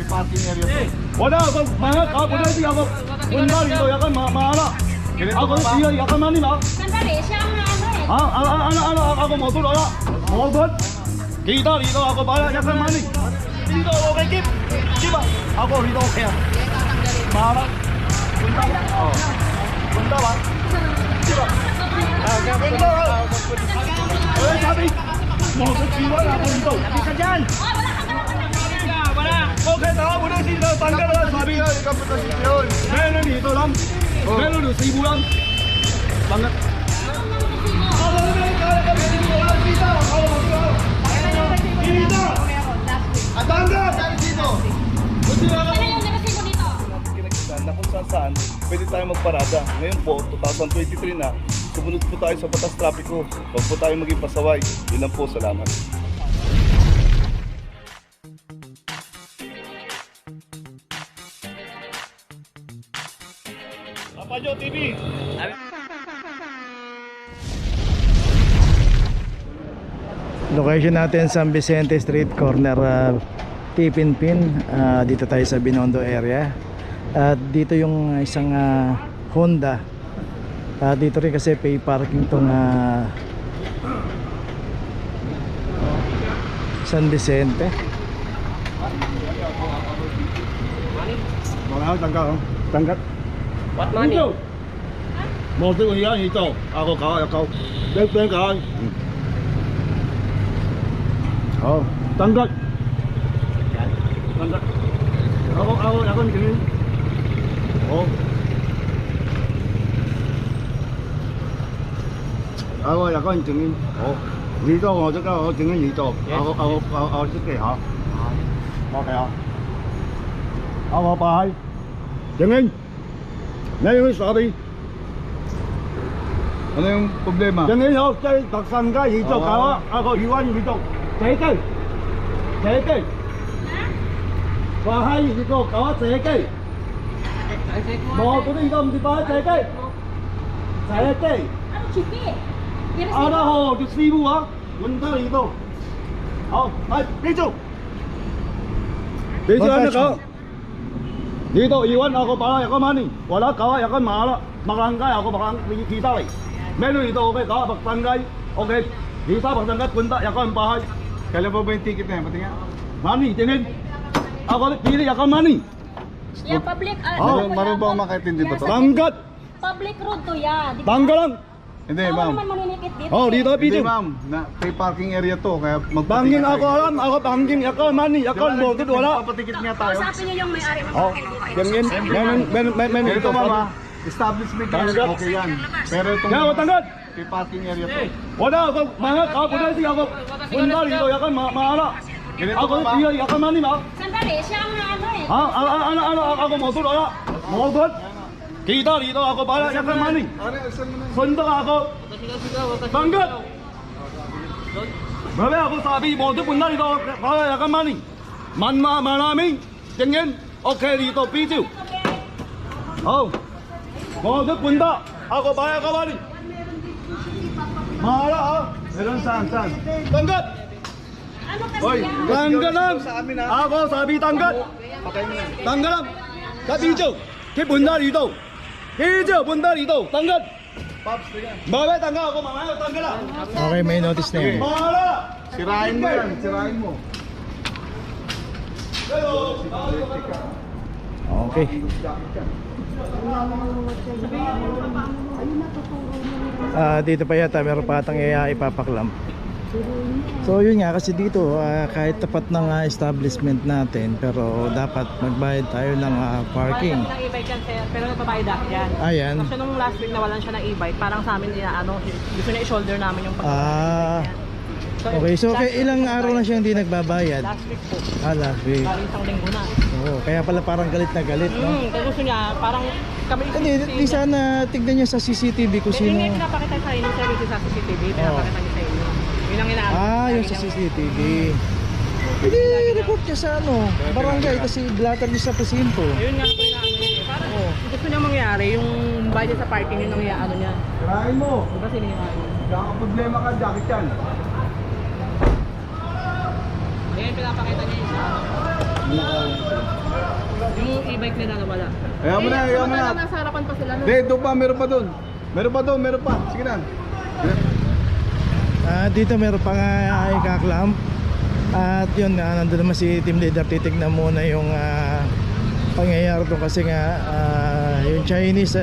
parking area to. Wala ako, mga kapatid ako. Punta rito, yakan mahala. Ako siya, yakan mani ma. Sandali, siya ang ano eh. Ako motor wala. Motor. Kita rito ako bala, yakan mani. Dito okay kip. Diba? Ako rito okay. Mahala. Punta ba? Oh. Punta ba? Diba? Punta ba? Eh, sabi. Motor siwa ako dito. Bisa dyan. Okay, tara muna sila. Tanggal lang sabi. Meron dito lang. Meron dito, 1,000 lang. Tanggal. Na kung saan pwede tayo magparada. Ngayon po, 2023 na, sumunod po tayo sa batas trapiko. Huwag po tayo maging pasaway. Yun lang po, salamat. Pajo TV. Location natin San Vicente Street, corner Tipinpin. Dito tayo sa Binondo area. At dito yung isang Honda. Dito rin kasi pay parking tong San Vicente. Mga tanggal. What money? Mo ko yan ito. Ako ka. Dek ka. Oh, tanggal. Tanggal. Ako tingin. Oh. Ako tingin. Oh. Dito ako tingin dito. Ako sige ha. Okay ha. Ako bahay. Tingin. Ngayon sabi. Ano yung problema? Tingin ako kay taksangga dito. Ako iwan dito. Teke. Bahay dito. Kawa teke. Mau ko dito di ba teke? Teke. Ano, chipi? Ada ho, di 1,000 ha. Punta dito. Oh, ay, dito. Dito ano ka? Dito, iwan ako para yakan mani. Wala kawa yakan mahala. Makarangkay ako bakang kita eh. Meron dito okay ka, pagtanggay. Okay. Dito pagtanggay punta yakan bahay. Kailan pa ba yung ticket na yan? Pati nga? Mani, tingin. Ako pili yakan mani. Yeah, public. Marunong ba ako makaintindi ba to? Tanggat. Public road to yan. Di ba? Tanggal lang. Hindi, Ako ma'am. naman maninikit dito. Oh, dito Hindi, pili. ma'am. Free parking area to. Kaya Bangin ako alam, ako bangin yakan mani, yakan bolted wala. Papatikit nga tayo. Kausapin niyo yung may-ari ng Oh, tingin. Meron Ito, ma'am, ha? Establishment yan. Tanggal. Okay yan. Pero itong Kaya tanggal. free parking area to. Wala ako, mga kapatid ako. Punta rito yakan mahala. Ako siya yakan mani ma. Sandali, siya ang ano eh. Ako motor wala. Motor. Kita rito ako bala yakan mani. Punta ako. Tanggal. Babe ako sabi motor punta rito bala yakan mani. Marami. Tingin. Okay rito pitu. Oh. Motor punta. Ako bala yakan mani. Mahala ha. Meron saan? Tanggal. Ano kasi Hoy, yan? Tanggal lang. Sa amin, ha? Ako sabi tanggal. Patay mo na. tanggal lang. Sa video. Kaya punta rito. Video punta rito. Tanggal. Pops, tingnan. Babe tanggal ako mamaya tanggal lang. Okay, may notice na yan. Mahala. Sirain mo yan. Sirain mo. Hello. Okay. Dito pa yata meron pa atang ipapaklam. So yun nga kasi dito kahit tapat ng establishment natin pero dapat magbayad tayo ng parking. Wala ng e-bike yan, sir. Pero nagbabayad ako yan. Ayan. Kasi nung last week nawalan siya ng e-bike, parang sa amin gusto niya i-shoulder namin yung Ah. Okay, so ilang araw na siya hindi nagbabayad? Last week po. Last week. Galing isang linggo na. Oo, kaya pala parang galit na galit, no? Kasi gusto niya, parang kami Hindi, di sana tignan niya sa CCTV kung Hindi sino. nga pinapakita sa inyo, sir, yung sa CCTV. Pinapakita niya sa inyo. Yun ang inaano. Yung sa CCTV. Hindi, report niya sa barangay kasi blatter niya sa presinto. Ayun nga po inaano niya. Parang gusto niya mangyari, yung bayad sa parking yun ang iaano niya. Sirain mo. Diba sinirahan niya? Kaya problema ka, jacket yan. Yan, pinapakita niya yung sa Yung e-bike nila nawala. Ayaw mo na, ayaw mo na. Samantalang nasa harapan pa sila nun. Hindi, doon pa, meron pa doon. Meron pa doon, meron pa. Sige na. Dito meron pa nga ikaklamp. At yun, nandun naman si team leader, titignan muna yung pangyayari doon kasi nga yung Chinese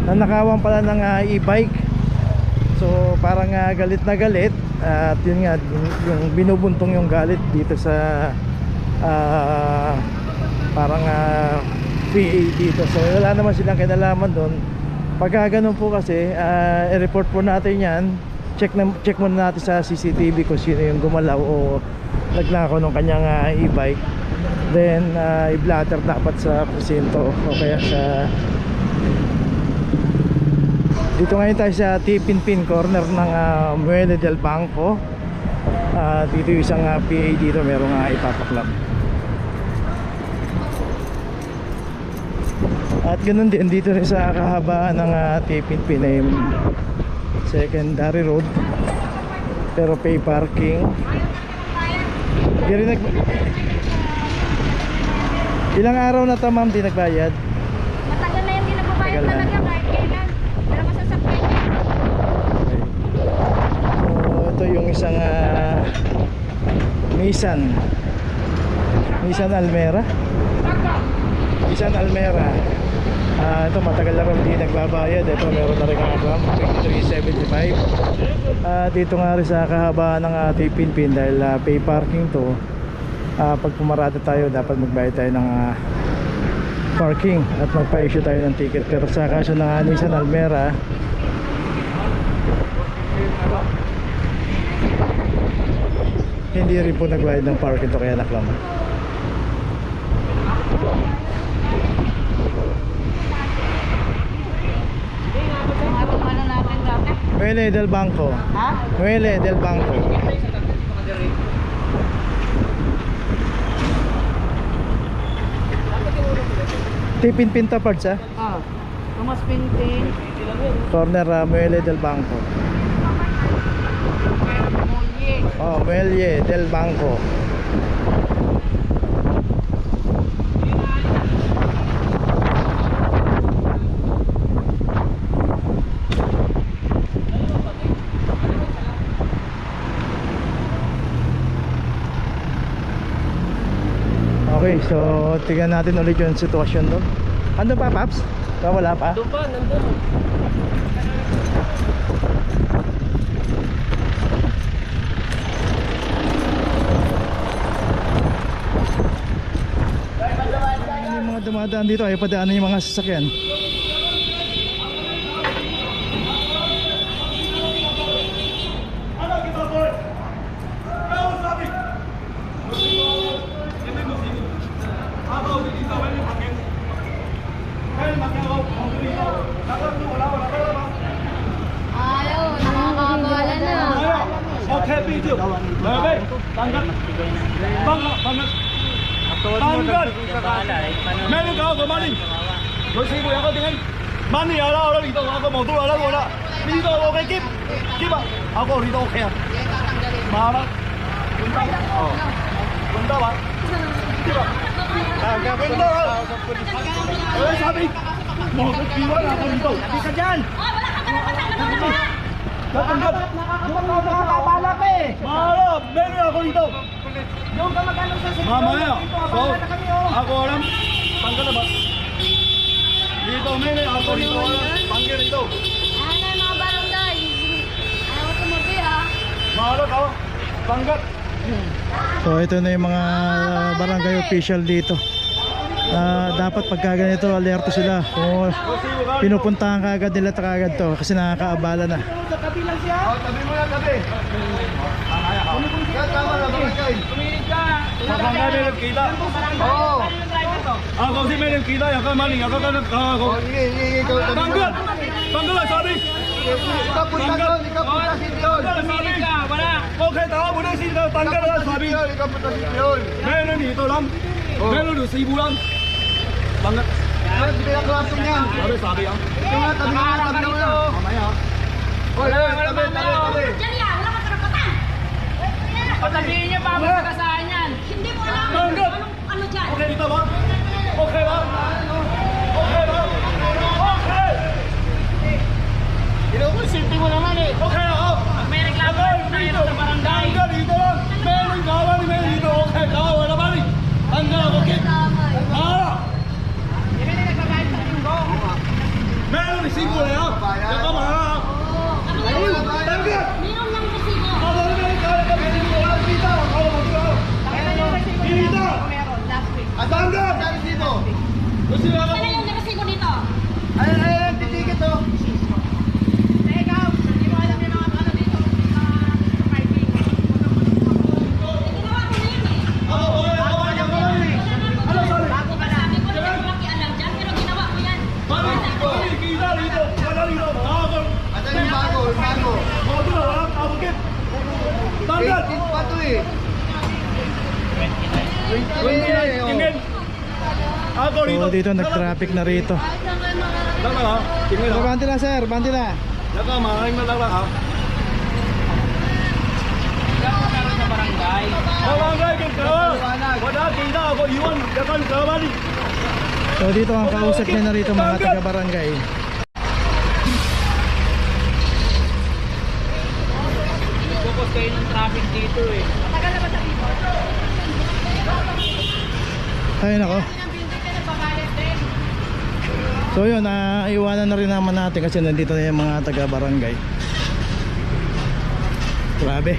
nanakawan pala ng e-bike. So parang galit na galit. At yun nga, yung binubuntong yung galit dito sa parang PA dito. So wala naman silang kinalaman doon. Pagka ganun po kasi, i-report po natin yan. Check muna natin sa CCTV kung sino yung gumalaw o nagnakaw ng kanyang e-bike. Then i-blatter dapat sa presinto o kaya sa dito ngayon tayo sa Tipinpin corner ng Muelle del Banco. Dito yung isang PA dito, merong ipapaklap. At ganun din dito rin sa kahabaan ng Tipinpin ay secondary road pero pay parking. Di rin ilang araw na to ma'am di nagbayad? Matagal na yung di nagbabayad Tagal na. talaga kahit kailan. Wala masasakyan. So ito yung isang Nissan Almera. Ito matagal na rin hindi nagbabayad. Ito meron na rin ang 2375. Dito nga rin sa kahabaan ng Tipinpin dahil pay parking to. Pag pumarada tayo dapat magbayad tayo ng parking at magpa-issue tayo ng ticket. Pero sa kaso ng Nissan Almera, hindi rin po nagbayad ng parking to kaya naklam. Muelle del Banco. Muelle del Banco. Tipinpin to parts Thomas Pintin. corner Muelle del Banco. Muelle del Banco. Okay, so tingnan natin ulit yung sitwasyon doon. Ano pa, Paps? Wala pa? Doon pa, nandun. Yung mga dumadaan dito ay padaanan yung mga sasakyan. Ayaw, nakakabala na. Okay, video. Bebe, tanggal. Tanggal. Meron ka ako, Manny. Yung ako tingin. Manny, ala, dito. Ako, motor, ala, wala. Dito, okay, keep. Keep ah. Ako, dito, okay ah. Maharap. Punta. Oh. Punta ba? Keep ah. Punta ba? Eh, sabi. Motor, kiwan ako dito. Sabi ka dyan. Oh, wala ka karapatan. Tatanggap. Nakakabala pa eh. Maharap. Meron ako dito. Yung ka magano sa sitwasyon. Mamaya. So, Abala na kami oh. ako alam. Tanggal na ba? Dito, meron ako dito. Tanggal dito. Ano yung mga barangay? Ayaw tumabi ah. Maharap ako. Tanggal. So ito na yung mga barangay official dito. Dapat pagka ganito alerto sila kung pinupuntahan kagad nila kagad to kasi nakakaabala na. Sa kabilang siya. Oh, tabi mo na, tabi. Tama na, barangay. Tumingin ka. Barangay meron kita. Oo. Ako si meron kita. Ako maling. Ako ka nagkakago. Oh, ikaw, tabi mo. Tanggal. Tanggal ang sabi. Ikaw punta doon, ikaw punta si Dion. Tanggal ang sabi. Wala. Okay, tama mo na sila. Tanggal ang sabi. Ikaw punta si Dion. Meron dito lang. Meron dito. Sibo lang. Tanggal. Hindi na klase niya. Sabi, sabi ah. Ito nga, tabi mo na, tabi mo na. Mamaya ah. Oy, tabi, tabi. Diyan yan, wala ka karapatan. Patabihin niyo pa, masagasahan yan. Hindi mo alam Tanggal. anong ano dyan. Okay, dito ba? Saan na yung resibo dito? Ay, titikit to. Ikaw, hindi mo alam yung mga ano dito. Parking. Ginawa ko na yun eh. Bago ka sabi ko, hindi ko makialam dyan, pero ginawa ko yan. Kita dito. Wala dito. Ako. Asan yung bago? Yung bago. Ako na, wala kang abukit. Tanggal. 18 pa to eh. 20 na eh. Tingin. Ako rito. So dito nag-traffic na rito. Lang ha. Tingin ha. Banti na sir, banti na. Laka, maraming na lang ha. Barangay, kita. Wala, kita. Ako iwan. Yakan, kamali. So dito ang kausap niya na rito mga taga-barangay. Focus kayo ng traffic dito eh. Matagal na ba sa dito? Ay nako. So yun, iwanan na rin naman natin kasi nandito na yung mga taga-barangay. Grabe.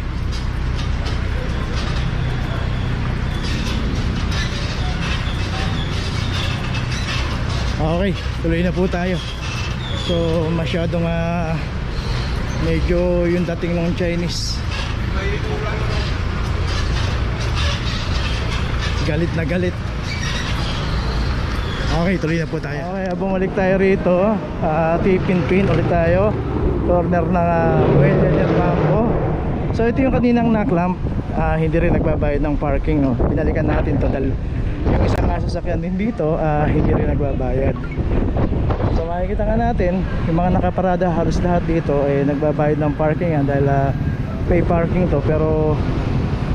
Okay, tuloy na po tayo. So masyadong medyo yung dating ng Chinese. Galit na galit. Okay, tuloy na po tayo. Okay, bumalik tayo rito. Tipin-pin ulit tayo. Corner ng Buena del Bambo. So ito yung kaninang naklamp. Hindi rin nagbabayad ng parking. Oh. Pinalikan natin to dahil yung isang sasakyan din dito hindi rin nagbabayad. So makikita nga natin yung mga nakaparada halos lahat dito nagbabayad ng parking dahil pay parking to. Pero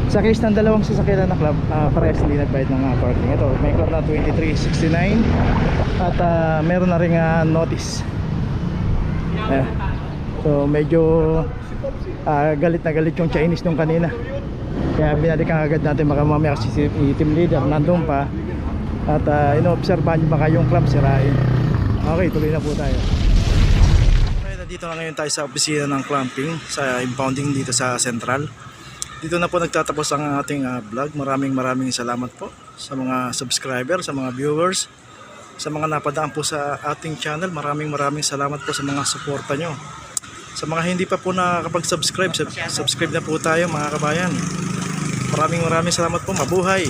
sa case ng dalawang sasakyan na club, parehas hindi nagbayad ng parking. Ito, may club na 2369 at meron na rin notice. So medyo galit na galit yung Chinese nung kanina. Kaya binalikan agad natin, baka mamaya si team leader nandun pa at inoobserbahan baka yung club sirain. Okay, tuloy na po tayo. Okay, nandito na ngayon tayo sa opisina ng clamping sa impounding dito sa Central. Dito na po nagtatapos ang ating vlog. Maraming salamat po sa mga subscriber, sa mga viewers, sa mga napadaan po sa ating channel. Maraming salamat po sa mga suporta nyo. Sa mga hindi pa po nakakapag-subscribe, subscribe na po tayo mga kabayan. Maraming salamat po. Mabuhay!